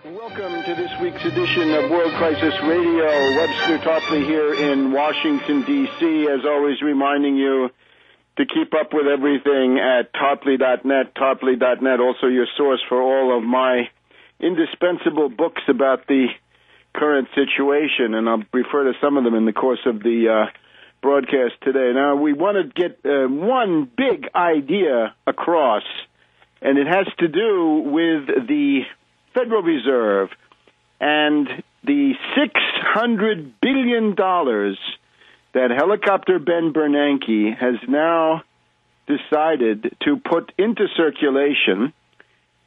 Welcome to this week's edition of World Crisis Radio. Webster Tarpley here in Washington, D.C., as always reminding you to keep up with everything at tarpley.net, tarpley.net, also your source for all of my indispensable books about the current situation, and I'll refer to some of them in the course of the broadcast today. Now, we want to get one big idea across, and it has to do with the Federal Reserve and the $600 billion that Helicopter Ben Bernanke has now decided to put into circulation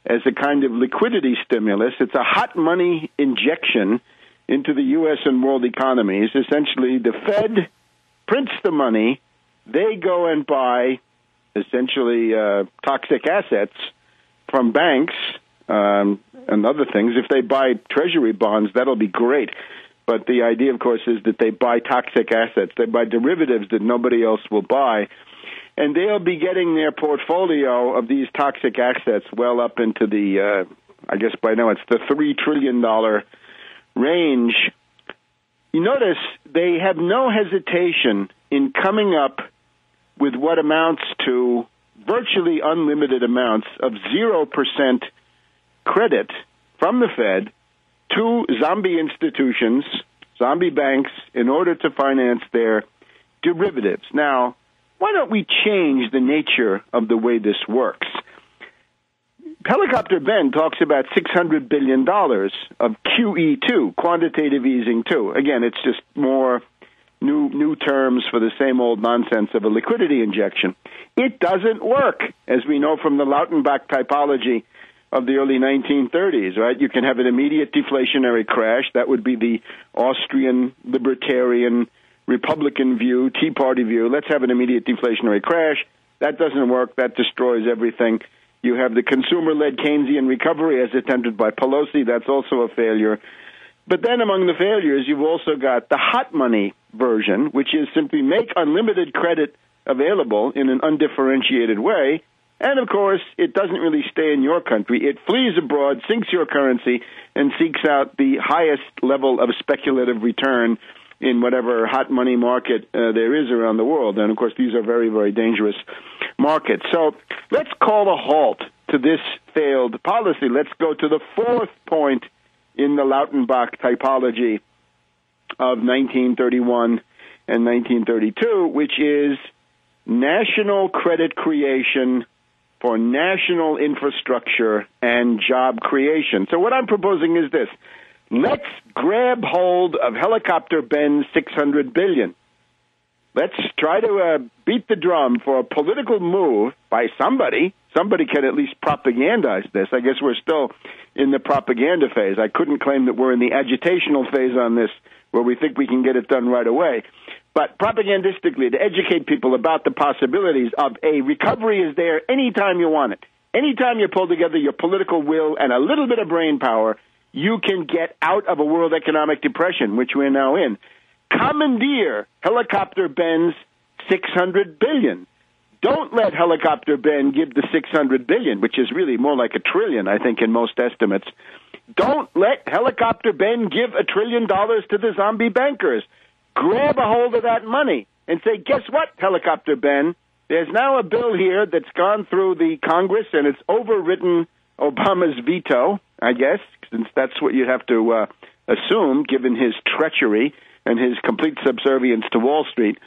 as a kind of liquidity stimulus. It's a hot money injection into the U.S. and world economies. Essentially, the Fed prints the money. They go and buy, essentially, toxic assets from banks and other things. If they buy treasury bonds, that'll be great. But the idea, of course, is that they buy toxic assets. They buy derivatives that nobody else will buy. And they'll be getting their portfolio of these toxic assets well up into the, I guess by now it's the $3 trillion range. You notice they have no hesitation in coming up with what amounts to virtually unlimited amounts of 0% credit from the Fed to zombie institutions, zombie banks, in order to finance their derivatives. Now, why don't we change the nature of the way this works? Helicopter Ben talks about $600 billion of QE2, quantitative easing 2. Again, it's just more new terms for the same old nonsense of a liquidity injection. It doesn't work, as we know from the Lautenbach typology of the early 1930s, right? You can have an immediate deflationary crash. That would be the Austrian libertarian Republican view, Tea Party view. Let's have an immediate deflationary crash. That doesn't work. That destroys everything. You have the consumer-led Keynesian recovery as attempted by Pelosi. That's also a failure. But then among the failures, you've also got the hot money version, which is simply make unlimited credit available in an undifferentiated way. And, of course, it doesn't really stay in your country. It flees abroad, sinks your currency, and seeks out the highest level of speculative return in whatever hot money market there is around the world. And, of course, these are very, very dangerous markets. So let's call a halt to this failed policy. Let's go to the fourth point in the Lautenbach typology of 1931 and 1932, which is national credit creation for national infrastructure and job creation. So what I'm proposing is this. Let's grab hold of Helicopter Ben's $600 billion. Let's try to beat the drum for a political move by somebody. Somebody can at least propagandize this. I guess we're still in the propaganda phase. I couldn't claim that we're in the agitational phase on this, where we think we can get it done right away. But propagandistically, to educate people about the possibilities of a recovery is there anytime you want it. Anytime you pull together your political will and a little bit of brain power, you can get out of a world economic depression, which we're now in. Commandeer Helicopter Ben's $600 billion. Don't let Helicopter Ben give the $600 billion, which is really more like $1 trillion, I think, in most estimates. Don't let Helicopter Ben give $1 trillion to the zombie bankers. Grab a hold of that money and say, guess what, Helicopter Ben? There's now a bill here that's gone through the Congress, and it's overwritten Obama's veto, I guess, since that's what you have to assume, given his treachery and his complete subservience to Wall Street.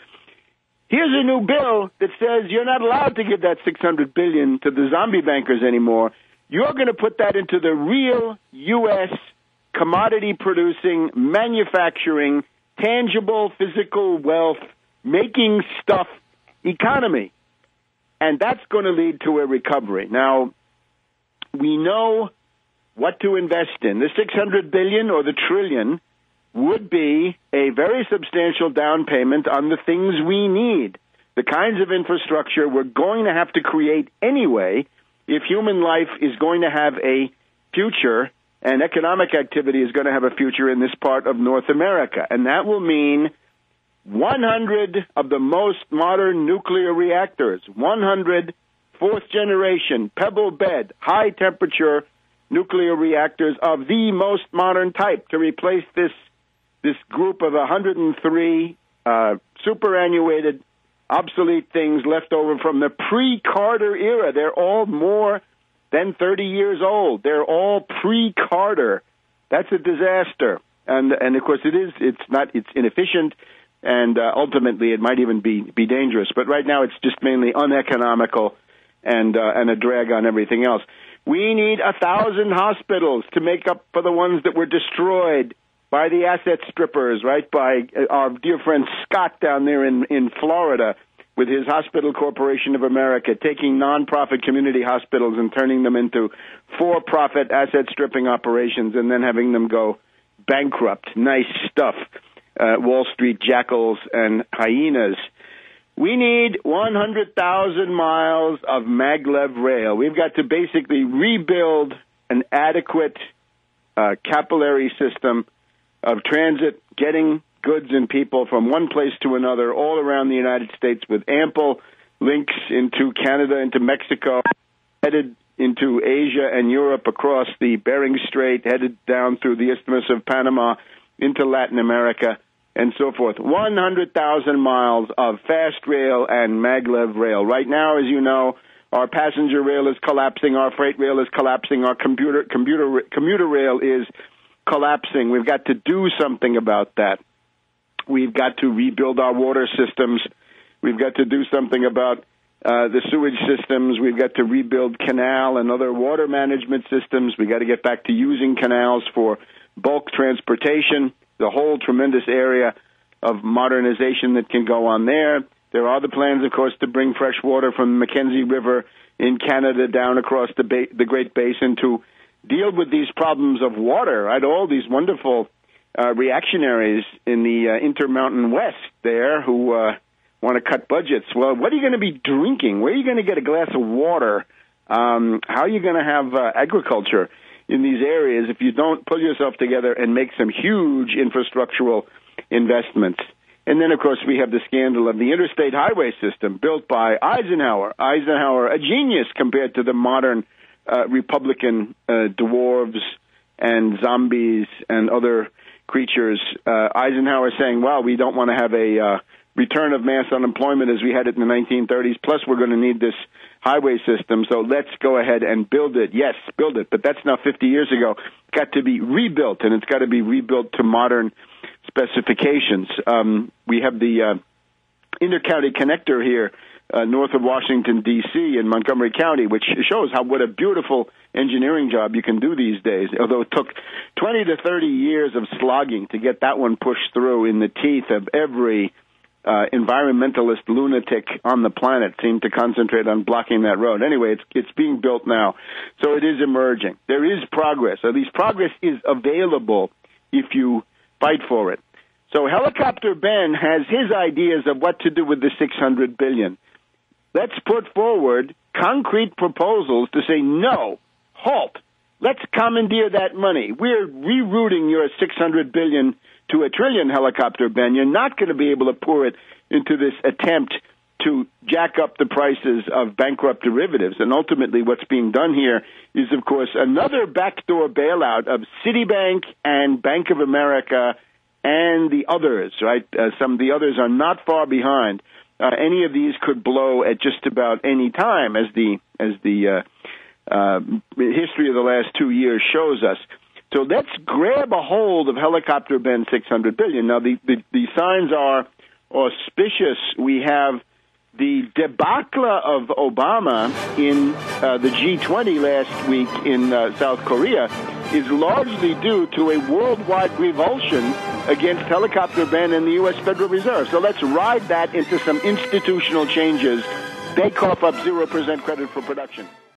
Here's a new bill that says you're not allowed to give that $600 billion to the zombie bankers anymore. You're going to put that into the real U.S. commodity-producing, manufacturing, tangible, physical wealth, making stuff economy. And that's going to lead to a recovery. Now, we know what to invest in. The $600 billion or the trillion would be a very substantial down payment on the things we need, the kinds of infrastructure we're going to have to create anyway if human life is going to have a future and economic activity is going to have a future in this part of North America. And that will mean 100 of the most modern nuclear reactors, 100 fourth-generation, pebble bed, high-temperature nuclear reactors of the most modern type to replace this group of 103 superannuated, obsolete things left over from the pre-Carter era. They're all more than 30 years old. They're all pre-Carter. That's a disaster. And of course it's inefficient, and ultimately it might even be dangerous. But right now it's just mainly uneconomical and a drag on everything else. We need 1,000 hospitals to make up for the ones that were destroyed by the asset strippers, right? By our dear friend Scott down there in Florida with his Hospital Corporation of America, taking nonprofit community hospitals and turning them into for-profit asset stripping operations and then having them go bankrupt. Nice stuff. Wall Street jackals and hyenas. We need 100,000 miles of maglev rail. We've got to basically rebuild an adequate capillary system of transit, getting goods and people from one place to another all around the United States with ample links into Canada, into Mexico, headed into Asia and Europe across the Bering Strait, headed down through the Isthmus of Panama into Latin America, and so forth. 100,000 miles of fast rail and maglev rail. Right now, as you know, our passenger rail is collapsing, our freight rail is collapsing, our commuter rail is collapsing. We've got to do something about that. We've got to rebuild our water systems. We've got to do something about the sewage systems. We've got to rebuild canal and other water management systems. We've got to get back to using canals for bulk transportation, the whole tremendous area of modernization that can go on there. There are the plans, of course, to bring fresh water from the Mackenzie River in Canada down across the Great Basin to deal with these problems of water, right? All these wonderful reactionaries in the Intermountain West there who want to cut budgets. Well, what are you going to be drinking? Where are you going to get a glass of water? How are you going to have agriculture in these areas if you don't pull yourself together and make some huge infrastructural investments? And then, of course, we have the scandal of the interstate highway system built by Eisenhower. Eisenhower, a genius compared to the modern Republican dwarves and zombies and other creatures. Eisenhower saying, well, we don't want to have a return of mass unemployment as we had it in the 1930s, plus we're going to need this highway system, so let's go ahead and build it. Yes, build it, but that's now 50 years ago. It's got to be rebuilt, and it's got to be rebuilt to modern specifications. We have the intercounty connector here north of Washington, D.C. in Montgomery County, which shows what a beautiful engineering job you can do these days, although it took 20 to 30 years of slogging to get that one pushed through in the teeth of every environmentalist lunatic on the planet seemed to concentrate on blocking that road. Anyway, it's being built now, so it is emerging. There is progress. At least progress is available if you fight for it. So Helicopter Ben has his ideas of what to do with the $600 billion. Let's put forward concrete proposals to say, no, halt. Let's commandeer that money. We're rerouting your $600 billion to $1 trillion, Helicopter Ben. You're not going to be able to pour it into this attempt to jack up the prices of bankrupt derivatives. And ultimately what's being done here is, of course, another backdoor bailout of Citibank and Bank of America and the others, right? Some of the others are not far behind. Any of these could blow at just about any time, as the history of the last 2 years shows us. So let's grab a hold of Helicopter Ben $600 billion. Now, the signs are auspicious. We have the debacle of Obama in the G20 last week in South Korea is largely due to a worldwide revulsion against Helicopter Ben and the U.S. Federal Reserve. So let's ride that into some institutional changes. They cough up 0% credit for production.